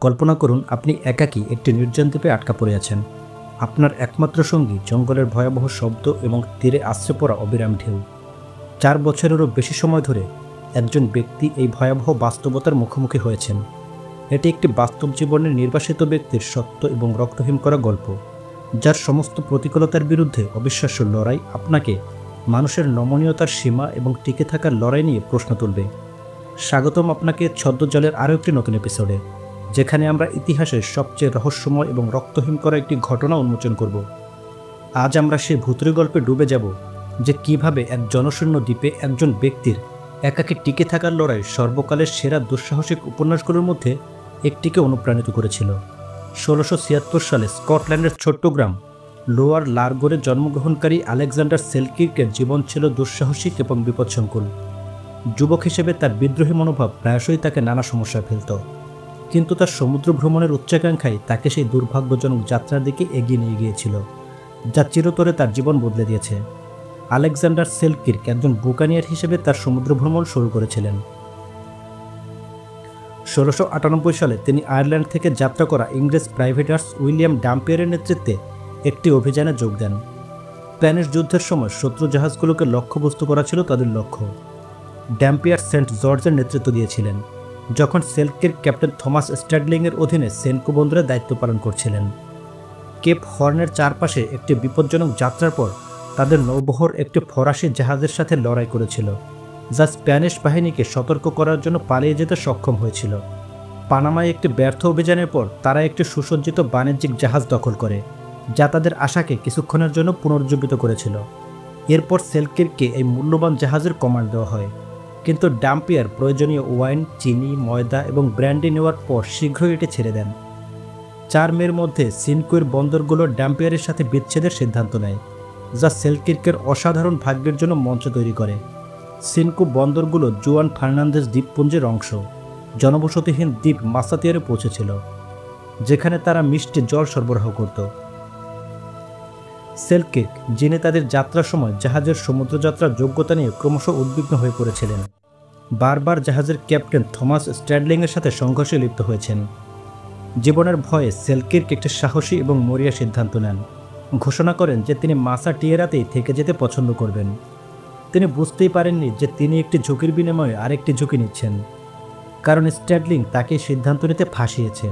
কল্পনা করুন আপনি একাকী একটি নির্জন দ্বীপে আটকা পড়ে আছেন। আপনার একমাত্র সঙ্গী জঙ্গলের ভয়াবহ শব্দ এবং তীরে আশ্রে পড়া অবিরাম ঢেউ। 4 বছরেরও বেশি সময় ধরে একজন ব্যক্তি এই ভয়াবহ বাস্তবতার মুখোমুখি হয়েছেন। এটি একটি বাস্তব জীবনের নির্বাসিত ব্যক্তির সত্য এবং রক্তহীন করা গল্প, যার সমস্ত প্রতিকূলতার বিরুদ্ধে অবিশ্বাস্য লড়াই আপনাকে মানুষের নমনীয়তার সীমা এবং টিকে থাকার লড়াই নিয়ে প্রশ্ন তুলবে। স্বাগতম আপনাকে ছদ্মজলের আরও একটি নতুন এপিসোডে, যেখানে আমরা ইতিহাসের সবচেয়ে রহস্যময় এবং রক্তহীন করা একটি ঘটনা উন্মোচন করব। আজ আমরা সেই ভুতুড়ে গল্পে ডুবে যাব যে কিভাবে এক জনশূন্য দ্বীপে একজন ব্যক্তির একাকী টিকে থাকার লড়াই সর্বকালের সেরা দুঃসাহসিক উপন্যাসগুলোর মধ্যে একটিকে অনুপ্রাণিত করেছিল। 1676 সালে স্কটল্যান্ডের ছোট্ট গ্রাম লোয়ার লারগোরে জন্মগ্রহণকারী আলেকজান্ডার সেলকির্কের জীবন ছিল দুঃসাহসিক এবং বিপদসংকুল। যুবক হিসেবে তার বিদ্রোহী মনোভাব প্রায়শই তাকে নানা সমস্যায় ফেলত, কিন্তু তার সমুদ্র ভ্রমণের উচ্চাকাঙ্ক্ষাই তাকে সেই দুর্ভাগ্যজনক যাত্রার দিকে এগিয়ে নিয়ে গিয়েছিল, যা চিরতরে তার জীবন বদলে দিয়েছে। আলেকজান্ডার সেলকির্ক একজন বুকানিয়ার হিসেবে তার সমুদ্র ভ্রমণ শুরু করেছিলেন। 1698 সালে তিনি আয়ারল্যান্ড থেকে যাত্রা করা ইংরেজ প্রাইভেটার্স উইলিয়াম ডাম্পিয়ারের নেতৃত্বে একটি অভিযানে যোগ দেন। স্প্যানিশ যুদ্ধের সময় শত্রু জাহাজগুলোকে লক্ষ্যবস্তু করা ছিল তাদের লক্ষ্য। ড্যাম্পিয়ার সেন্ট জর্জের নেতৃত্ব দিয়েছিলেন, যখন সেলকির্ক ক্যাপ্টেন থমাস স্ট্যাডলিংয়ের অধীনে সেনকু বন্দরে দায়িত্ব পালন করছিলেন। কেপ হর্নের চারপাশে একটি বিপজ্জনক যাত্রার পর তাদের নৌবহর একটি ফরাসি জাহাজের সাথে লড়াই করেছিল, যা স্প্যানিশ বাহিনীকে সতর্ক করার জন্য পালিয়ে যেতে সক্ষম হয়েছিল। পানামায় একটি ব্যর্থ অভিযানের পর তারা একটি সুসজ্জিত বাণিজ্যিক জাহাজ দখল করে, যা তাদের আশাকে কিছুক্ষণের জন্য পুনরুজ্জীবিত করেছিল। এরপর সেলকির্ককে এই মূল্যবান জাহাজের কমান্ড দেওয়া হয়, কিন্তু ডাম্পিয়ার প্রয়োজনীয় ওয়াইন, চিনি, ময়দা এবং ব্র্যান্ডি নেওয়ার পর শীঘ্রই এটি ছেড়ে দেন। 4 মের মধ্যে সিনকুয়ের বন্দরগুলো ডাম্পিয়ারের সাথে বিচ্ছেদের সিদ্ধান্ত নেয়, যা সেলকির্কের অসাধারণ ভাগ্যের জন্য মঞ্চ তৈরি করে। সিনকু বন্দরগুলো জুয়ান ফার্নান্দেজ দ্বীপপুঞ্জের অংশ, জনবসতিহীন দ্বীপ মাসাতিয়ারে পৌঁছেছিল, যেখানে তারা মিষ্টি জল সরবরাহ করত। সেলকির্ক, যিনি তাদের যাত্রার সময় জাহাজের সমুদ্রযাত্রার যোগ্যতা নিয়ে ক্রমশ উদ্বিগ্ন হয়ে পড়েছিলেন, বারবার জাহাজের ক্যাপ্টেন থমাস স্ট্যাডলিংয়ের সাথে সংঘর্ষে লিপ্ত হয়েছেন। জীবনের ভয়ে সেলকির্ক একটি সাহসী এবং মরিয়া সিদ্ধান্ত নেন। ঘোষণা করেন যে তিনি মাসা টিয়েরাতেই থেকে যেতে পছন্দ করবেন। তিনি বুঝতেই পারেননি যে তিনি একটি ঝুঁকির বিনিময়ে আরেকটি ঝুঁকি নিচ্ছেন, কারণ স্ট্যাডলিং তাকে সিদ্ধান্ত নিতে ফাঁসিয়েছে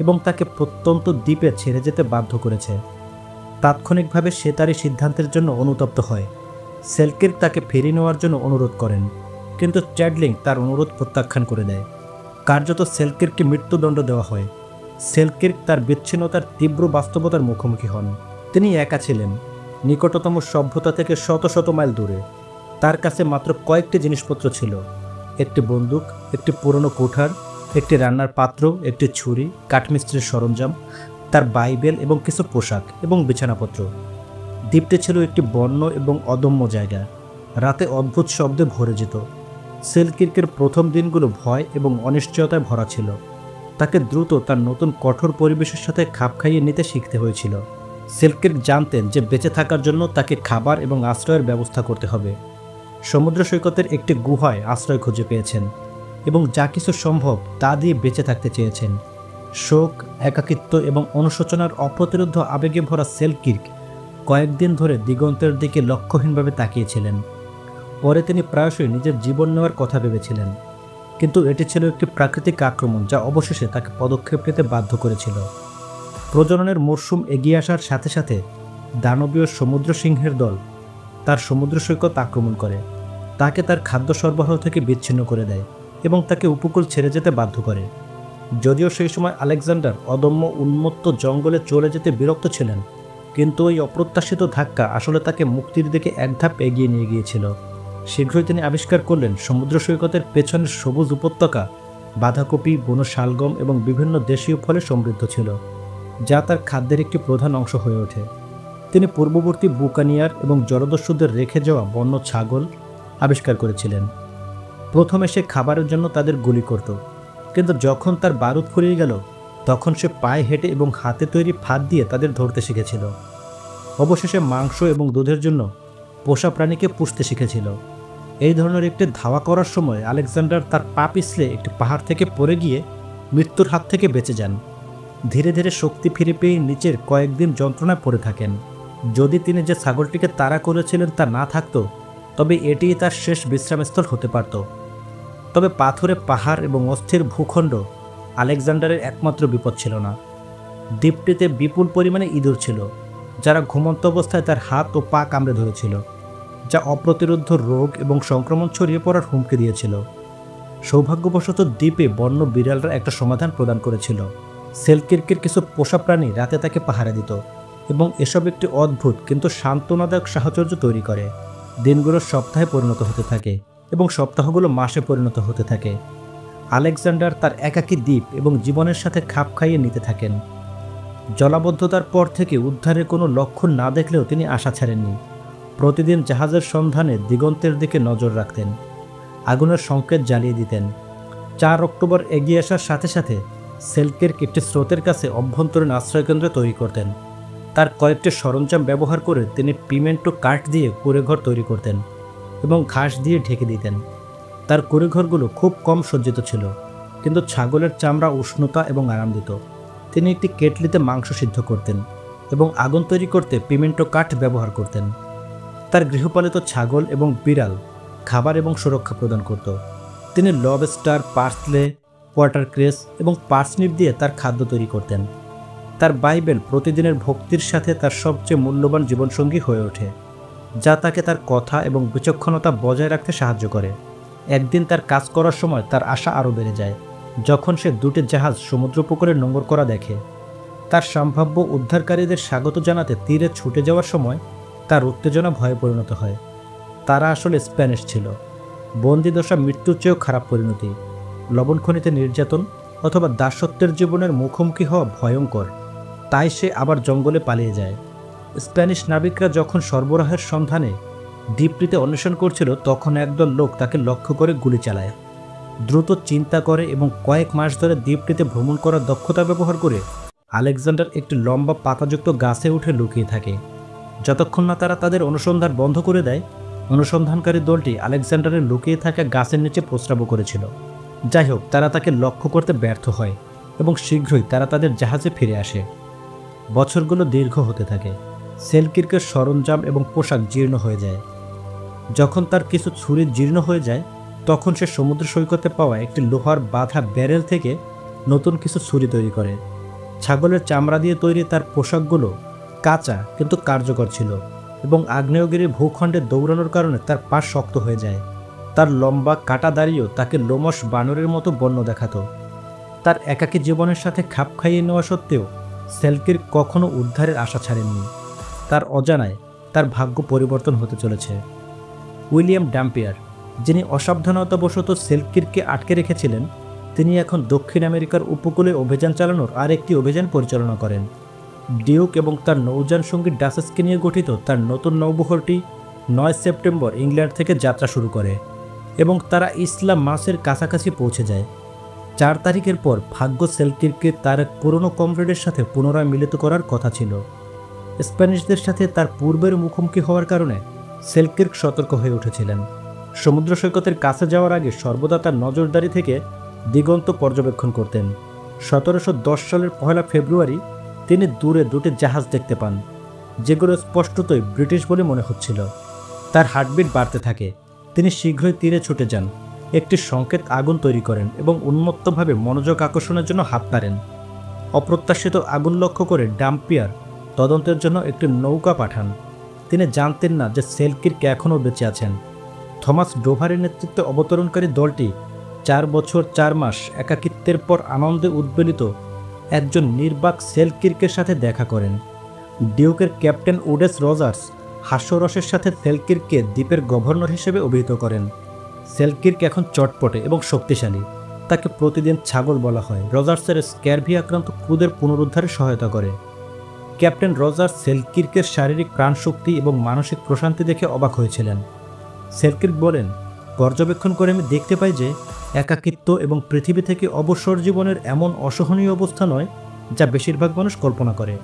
এবং তাকে প্রত্যন্ত দ্বীপে ছেড়ে যেতে বাধ্য করেছে। তাৎক্ষণিকভাবে সে তার এই সিদ্ধান্তের জন্য অনুতপ্ত হয়। সেলকির্ক তাকে ফিরিয়ে নেওয়ার জন্য অনুরোধ করেন, কিন্তু স্ট্যাডলিং তার অনুরোধ প্রত্যাখ্যান করে দেয়। কার্যত সেলকির্ককে মৃত্যুদণ্ড দেওয়া হয়। সেলকির্ক তার বিচ্ছিন্নতার তীব্র বাস্তবতার মুখোমুখি হন। তিনি একা ছিলেন, নিকটতম সভ্যতা থেকে শত শত মাইল দূরে। তার কাছে মাত্র কয়েকটি জিনিসপত্র ছিল: একটি বন্দুক, একটি পুরনো কুঠার, একটি রান্নার পাত্র, একটি ছুরি, কাঠমিস্ত্রির সরঞ্জাম, তার বাইবেল এবং কিছু পোশাক এবং বিছানাপত্র। দ্বীপটি ছিল একটি বন্য এবং অদম্য জায়গা, রাতে অদ্ভুত শব্দে ভরে যেত। সেলকির্কের প্রথম দিনগুলো ভয় এবং অনিশ্চয়তায় ভরা ছিল। তাকে দ্রুত তার নতুন কঠোর পরিবেশের সাথে খাপ খাইয়ে নিতে শিখতে হয়েছিল। সেলকির্ক জানতেন যে বেঁচে থাকার জন্য তাকে খাবার এবং আশ্রয়ের ব্যবস্থা করতে হবে। সমুদ্র সৈকতের একটি গুহায় আশ্রয় খুঁজে পেয়েছেন এবং যা কিছু সম্ভব তা দিয়ে বেঁচে থাকতে চেয়েছেন। শোক, একাকিত্ব এবং অনুশোচনার অপ্রতিরোধ্য আবেগে ভরা সেলকির্ক কয়েকদিন ধরে দিগন্তের দিকে লক্ষ্যহীনভাবে তাকিয়েছিলেন। পরে তিনি প্রায়শই নিজের জীবন নেওয়ার কথা ভেবেছিলেন, কিন্তু এটি ছিল একটি প্রাকৃতিক আক্রমণ যা অবশেষে তাকে পদক্ষেপ নিতে বাধ্য করেছিল। প্রজননের মরশুম এগিয়ে আসার সাথে সাথে দানবীয় সমুদ্র সিংহের দল তার সমুদ্র সৈকত আক্রমণ করে, তাকে তার খাদ্য সরবরাহ থেকে বিচ্ছিন্ন করে দেয় এবং তাকে উপকূল ছেড়ে যেতে বাধ্য করে। যদিও সেই সময় আলেকজান্ডার অদম্য উন্মত্ত জঙ্গলে চলে যেতে বিরক্ত ছিলেন, কিন্তু ওই অপ্রত্যাশিত ধাক্কা আসলে তাকে মুক্তির দিকে এক ধাপ এগিয়ে নিয়ে গিয়েছিল। শীঘ্রই তিনি আবিষ্কার করলেন সমুদ্র সৈকতের পেছনের সবুজ উপত্যকা বাঁধাকপি, বন শালগম এবং বিভিন্ন দেশীয় ফলে সমৃদ্ধ ছিল, যা তার খাদ্যের একটি প্রধান অংশ হয়ে ওঠে। তিনি পূর্ববর্তী বুকানিয়ার এবং জলদস্যুদের রেখে যাওয়া বন্য ছাগল আবিষ্কার করেছিলেন। প্রথমে সে খাবারের জন্য তাদের গুলি করত, কিন্তু যখন তার বারুদ ফুরিয়ে গেল তখন সে পায়ে হেঁটে এবং হাতে তৈরি ফাঁদ দিয়ে তাদের ধরতে শিখেছিল। অবশেষে মাংস এবং দুধের জন্য পোষা প্রাণীকে পুষতে শিখেছিল। এই ধরনের একটি ধাওয়া করার সময় আলেকজান্ডার তার পা পিছলে একটি পাহাড় থেকে পড়ে গিয়ে মৃত্যুর হাত থেকে বেঁচে যান। ধীরে ধীরে শক্তি ফিরে পেয়ে নিচের কয়েকদিন যন্ত্রণায় পড়ে থাকেন। যদি তিনি যে ছাগলটিকে তাড়া করেছিলেন তা না থাকত, তবে এটিই তার শেষ বিশ্রামস্থল হতে পারত। তবে পাথুরে পাহাড় এবং অস্থির ভূখণ্ড আলেকজান্ডারের একমাত্র বিপদ ছিল না। দ্বীপটিতে বিপুল পরিমাণে ইঁদুর ছিল, যারা ঘুমন্ত অবস্থায় তার হাত ও পা কামড়ে ধরেছিল, যা অপ্রতিরোধ্য রোগ এবং সংক্রমণ ছড়িয়ে পড়ার হুমকি দিয়েছিল। সৌভাগ্যবশত দ্বীপে বন্য বিড়ালরা একটা সমাধান প্রদান করেছিল। সেলকির্কের কিছু পোষা প্রাণী রাতে তাকে পাহারা দিত, এবং এসব একটি অদ্ভুত কিন্তু সান্ত্বনাদায়ক সাহচর্য তৈরি করে। দিনগুলো সপ্তাহে পরিণত হতে থাকে এবং সপ্তাহগুলো মাসে পরিণত হতে থাকে। আলেকজান্ডার তার একাকী দ্বীপ এবং জীবনের সাথে খাপ খাইয়ে নিতে থাকেন। জলাবদ্ধতার পর থেকে উদ্ধারের কোনো লক্ষণ না দেখলেও তিনি আশা ছাড়েননি। প্রতিদিন জাহাজের সন্ধানে দিগন্তের দিকে নজর রাখতেন, আগুনের সংকেত জ্বালিয়ে দিতেন। 4 অক্টোবর এগিয়ে আসার সাথে সাথে সেলকির্ক একটি স্রোতের কাছে অভ্যন্তরীণ আশ্রয়কেন্দ্র তৈরি করতেন। তার কয়েকটি সরঞ্জাম ব্যবহার করে তিনি পিমেন্টো কাঠ দিয়ে কুঁড়েঘর তৈরি করতেন এবং ঘাস দিয়ে ঢেকে দিতেন। তার কুঁড়েঘরগুলো খুব কম সজ্জিত ছিল, কিন্তু ছাগলের চামড়া উষ্ণতা এবং আরাম দিত। তিনি একটি কেটলিতে মাংস সিদ্ধ করতেন এবং আগুন তৈরি করতে পিমেন্টো কাঠ ব্যবহার করতেন। তার গৃহপালিত ছাগল এবং বিড়াল খাবার এবং সুরক্ষা প্রদান করত। তিনি লবস্টার, পার্সলে, ওয়াটারক্রেস এবং পার্সনিপ দিয়ে তার খাদ্য তৈরি করতেন। তার বাইবেল প্রতিদিনের ভক্তির সাথে তার সবচেয়ে মূল্যবান জীবনসঙ্গী হয়ে ওঠে, যা তাকে তার কথা এবং বিচক্ষণতা বজায় রাখতে সাহায্য করে। একদিন তার কাজ করার সময় তার আশা আরও বেড়ে যায়, যখন সে 2টি জাহাজ সমুদ্র উপকূলে নোঙর করা দেখে। তার সম্ভাব্য উদ্ধারকারীদের স্বাগত জানাতে তীরে ছুটে যাওয়ার সময় তার উত্তেজনা ভয়ে পরিণত হয়। তারা আসলে স্প্যানিশ ছিল। বন্দিদশা মৃত্যুর চেয়েও খারাপ পরিণতি, লবণখনিতে নির্যাতন অথবা দাসত্বের জীবনের মুখোমুখি হওয়া ভয়ঙ্কর। তাই সে আবার জঙ্গলে পালিয়ে যায়। স্প্যানিশ নাবিকরা যখন সরবরাহের সন্ধানে দ্বীপটিতে অন্বেষণ করছিল, তখন একদল লোক তাকে লক্ষ্য করে গুলি চালায়। দ্রুত চিন্তা করে এবং কয়েক মাস ধরে দ্বীপটিতে ভ্রমণ করার দক্ষতা ব্যবহার করে আলেকজান্ডার একটি লম্বা পাতাযুক্ত গাছে উঠে লুকিয়ে থাকে। যতক্ষণ না তারা তাদের অনুসন্ধান বন্ধ করে দেয়, অনুসন্ধানকারী দলটি আলেকজান্ডারের লুকিয়ে থাকা গাছের নিচে প্রস্রাবও করেছিল। যাই হোক, তারা তাকে লক্ষ্য করতে ব্যর্থ হয় এবং শীঘ্রই তারা তাদের জাহাজে ফিরে আসে। বছরগুলো দীর্ঘ হতে থাকে। সেলকির্কের সরঞ্জাম এবং পোশাক জীর্ণ হয়ে যায়। যখন তার কিছু ছুরি জীর্ণ হয়ে যায়, তখন সে সমুদ্র সৈকতে পাওয়া একটি লোহার বাঁধা ব্যারেল থেকে নতুন কিছু ছুরি তৈরি করে। ছাগলের চামড়া দিয়ে তৈরি তার পোশাকগুলো কাঁচা কিন্তু কার্যকর ছিল, এবং আগ্নেয়গিরির ভূখণ্ডে দৌড়ানোর কারণে তার পা শক্ত হয়ে যায়। তার লম্বা কাটা দাড়িও তাকে লোমশ বানরের মতো বন্য দেখাতো। তার একাকী জীবনের সাথে খাপ খাইয়ে নেওয়া সত্ত্বেও সেলকির্ক কখনো উদ্ধারের আশা ছাড়েননি। তার অজানায় তার ভাগ্য পরিবর্তন হতে চলেছে। উইলিয়াম ডাম্পিয়ার, যিনি অসাবধানতাবশত সেলকির্ককে আটকে রেখেছিলেন, তিনি এখন দক্ষিণ আমেরিকার উপকূলে অভিযান চালানোর আরেকটি অভিযান পরিচালনা করেন। ডিউক এবং তার নৌযান সঙ্গী ডাসেসকে নিয়ে গঠিত তার নতুন নৌবহরটি 9 সেপ্টেম্বর ইংল্যান্ড থেকে যাত্রা শুরু করে এবং তারা ইসলা মাসের কাছাকাছি পৌঁছে যায়। 4 তারিখের পর ভাগ্য সেলকির্ককে তার এক পুরনো কমরেডের সাথে পুনরায় মিলিত করার কথা ছিল। স্প্যানিশদের সাথে তার পূর্বের মুখোমুখি হওয়ার কারণে সেলকির্ক সতর্ক হয়ে উঠেছিলেন। সমুদ্র সৈকতের কাছে যাওয়ার আগে সর্বদা তার নজরদারি থেকে দিগন্ত পর্যবেক্ষণ করতেন। 1710 সালের 1 ফেব্রুয়ারি তিনি দূরে 2টি জাহাজ দেখতে পান, যেগুলো স্পষ্টতই ব্রিটিশ বলে মনে হচ্ছিল। তার হার্টবিট বাড়তে থাকে। তিনি শীঘ্রই তীরে ছুটে যান, একটি সংকেত আগুন তৈরি করেন এবং উন্মত্তভাবে মনোযোগ আকর্ষণের জন্য হাত নাড়েন। অপ্রত্যাশিত আগুন লক্ষ্য করে ডাম্পিয়ার তদন্তের জন্য একটি নৌকা পাঠান। তিনি জানতেন না যে সেলকির্ক এখনও বেঁচে আছেন। থমাস ডোভারের নেতৃত্বে অবতরণকারী দলটি 4 বছর 4 মাস একাকিত্বের পর আনন্দে উদ্বেলিত একজন নির্বাক সেলকির্কের সাথে দেখা করেন। ডিউকের ক্যাপ্টেন উডেস রজার্স হাস্যরসের সাথে সেলকির্ককে দ্বীপের গভর্নর হিসেবে অভিহিত করেন। সেলকির্ক এখন চটপটে এবং শক্তিশালী। তাকে প্রতিদিন ছাগল বলা হয়। রজার্সের স্ক্যারভি আক্রান্ত ক্রুদের পুনরুদ্ধারে সহায়তা করে। ক্যাপ্টেন রজার্স সেলকির্কের শারীরিক প্রাণশক্তি এবং মানসিক প্রশান্তি দেখে অবাক হয়েছিলেন। সেলকির্ক বলেন, পর্যবেক্ষণ করে আমি দেখতে পাই যে একাকিত্ব এবং পৃথিবী থেকে অবসর জীবনের এমন অসহনীয় অবস্থা নয় যা বেশিরভাগ মানুষ কল্পনা করে।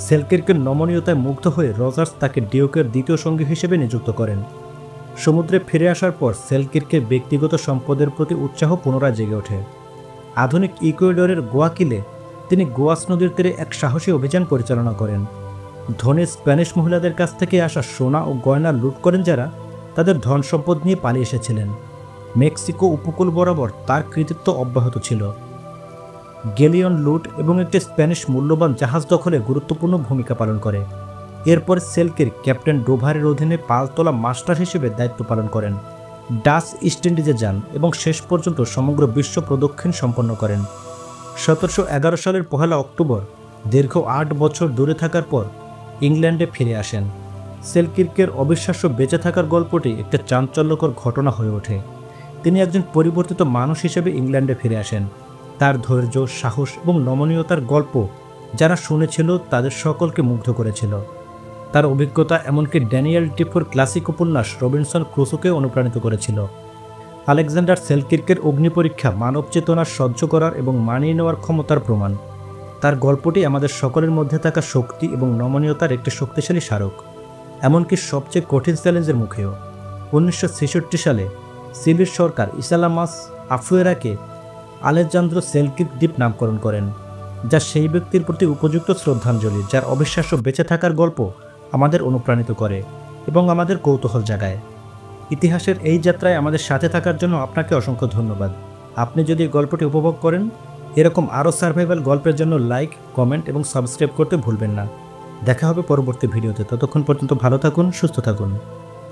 সেলকির্কের নমনীয়তায় মুগ্ধ হয়ে রজার্স তাকে ডিউকের দ্বিতীয় সঙ্গী হিসেবে নিযুক্ত করেন। সমুদ্রে ফিরে আসার পর সেলকির্কের ব্যক্তিগত সম্পদের প্রতি উৎসাহ পুনরায় জেগে ওঠে। আধুনিক ইকুয়েডরের গোয়াকিলে তিনি গোয়াস নদীর তীরে এক সাহসী অভিযান পরিচালনা করেন। ধনী স্প্যানিশ মহিলাদের কাছ থেকে আসা সোনা ও গয়না লুট করেন যারা তাদের ধন সম্পদ নিয়ে পালিয়ে এসেছিলেন। মেক্সিকো উপকূল বরাবর তার কৃতিত্ব অব্যাহত ছিল। গেলিয়ন লুট এবং একটি স্প্যানিশ মূল্যবান জাহাজ দখলে গুরুত্বপূর্ণ ভূমিকা পালন করে। এরপর সেলকির ক্যাপ্টেন ডোভারের অধীনে পালতোলা মাস্টার হিসেবে দায়িত্ব পালন করেন। ডাচ ইস্ট ইন্ডিজে যান এবং শেষ পর্যন্ত সমগ্র বিশ্ব প্রদক্ষিণ সম্পন্ন করেন। 1711 সালের 1 অক্টোবর দীর্ঘ 8 বছর দূরে থাকার পর ইংল্যান্ডে ফিরে আসেন। সেলকির্কের অবিশ্বাস্য বেঁচে থাকার গল্পটি একটি চাঞ্চল্যকর ঘটনা হয়ে ওঠে। তিনি একজন পরিবর্তিত মানুষ হিসেবে ইংল্যান্ডে ফিরে আসেন। তার ধৈর্য, সাহস এবং নমনীয়তার গল্প যারা শুনেছিল তাদের সকলকে মুগ্ধ করেছিল। তার অভিজ্ঞতা এমনকি ড্যানিয়েল ডিফোর ক্লাসিক উপন্যাস রবিনসন ক্রুসোকে অনুপ্রাণিত করেছিল। আলেকজান্ডার সেলকির্কের অগ্নিপরীক্ষা মানব চেতনার সহ্য করার এবং মানিয়ে নেওয়ার ক্ষমতার প্রমাণ। তার গল্পটি আমাদের সকলের মধ্যে থাকা শক্তি এবং নমনীয়তার একটি শক্তিশালী স্মারক, এমনকি সবচেয়ে কঠিন চ্যালেঞ্জের মুখেও। 1966 সালে চিলির সরকার ইসালামাস আফুয়েরাকে আলেজান্দ্রো সেলকির্ক দ্বীপ নামকরণ করেন, যা সেই ব্যক্তির প্রতি উপযুক্ত শ্রদ্ধাঞ্জলি যার অবিশ্বাস্য বেঁচে থাকার গল্প আমাদের অনুপ্রাণিত করে এবং আমাদের কৌতূহল জাগায়। ইতিহাসের এই যাত্রায় আমাদের সাথে থাকার জন্য আপনাকে অসংখ্য ধন্যবাদ। আপনি যদি এই গল্পটি উপভোগ করেন, এরকম আরও সার্ভাইভাল গল্পের জন্য লাইক, কমেন্ট এবং সাবস্ক্রাইব করতে ভুলবেন না। দেখা হবে পরবর্তী ভিডিওতে। ততক্ষণ পর্যন্ত ভালো থাকুন, সুস্থ থাকুন।